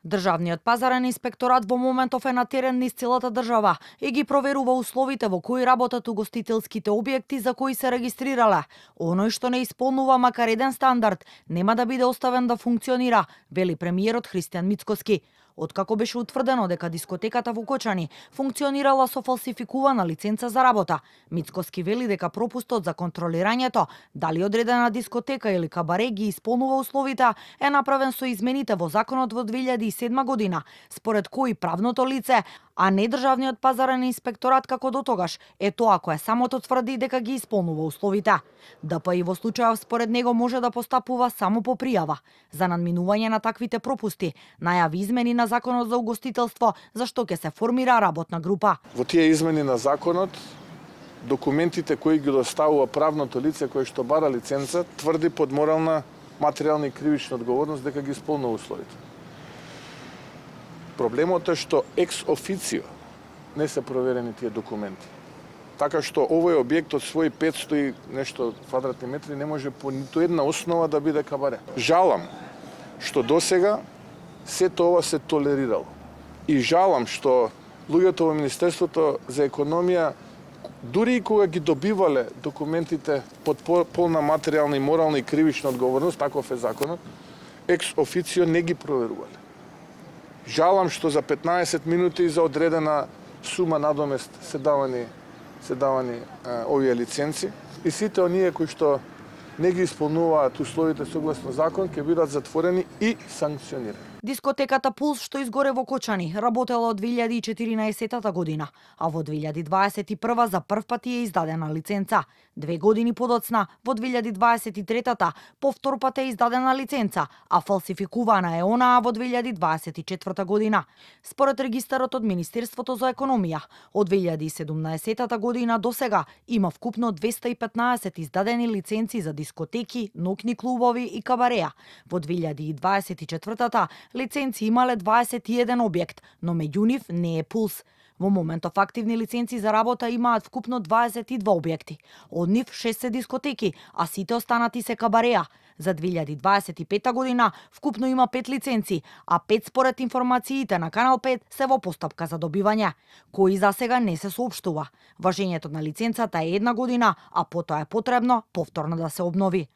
Државниот пазарен инспекторат во моментов е на терен низ целата држава и ги проверува условите во кои работат угостителските објекти за кои се регистрирале. Оној што не исполнува макар еден стандард нема да биде оставен да функционира, вели премиерот Христијан Мицкоски. Откако беше утврдено дека дискотеката во Кочани функционирала со фалсификувана лиценца за работа, Мицкоски вели дека пропустот за контролирањето дали одредена дискотека или кабаре ги исполнува условите е направен со измените во законот во 2007 година, според кои правното лице, а не државниот пазарен инспекторат како дотогаш, е тоа кое самото тврди дека ги исполнува условите. ДПИ во случајов според него може да постапува само по пријава. За надминување на таквите пропусти, најави измени на законот за угостителство, за што ќе се формира работна група. Во тие измени на законот, документите кои ги доставува правното лице кое што бара лиценца, тврди под морална, материјална и кривична одговорност дека ги исполнува условите. Проблемот е што екс официо не се проверени тие документи. Така што овој објект од своји 500 и нешто квадратни метри не може по ниту една основа да биде кабаре. Жалам што досега сето ова се толерирало. И жалам што луѓето во Министерството за економија, дури и кога ги добивале документите под полна материјална и морална и кривична одговорност, таков е законот, екс официо не ги проверувале. Жалам што за 15 минути за одредена сума надомест се давани овие лиценци и сите оние кои што не ги исполнуваат условите согласно закон ќе бидат затворени и санкционирани. Дискотеката Пулс што изгоре во Кочани работела од 2014 година, а во 2021 за прв пат е издадена лиценца. 2 години подоцна, во 2023 повтор пат е издадена лиценца, а фалсификувана е онаа во 2024 година. Според регистарот од Министерството за економија, од 2017 година до сега има вкупно 215 издадени лиценци за дискотеки, ноќни клубови и кабареа. Во 2024 лиценци имале 21 објект, но меѓу нив не е Пулс. Во моментов активни лиценци за работа имаат вкупно 22 објекти. Од нив 6 се дискотеки, а сите останати се кабареа. За 2025 година вкупно има 5 лиценци, а 5 според информациите на Канал 5 се во постапка за добивање, кои за сега не се соопштува. Важењето на лиценцата е 1 година, а потоа е потребно повторно да се обнови.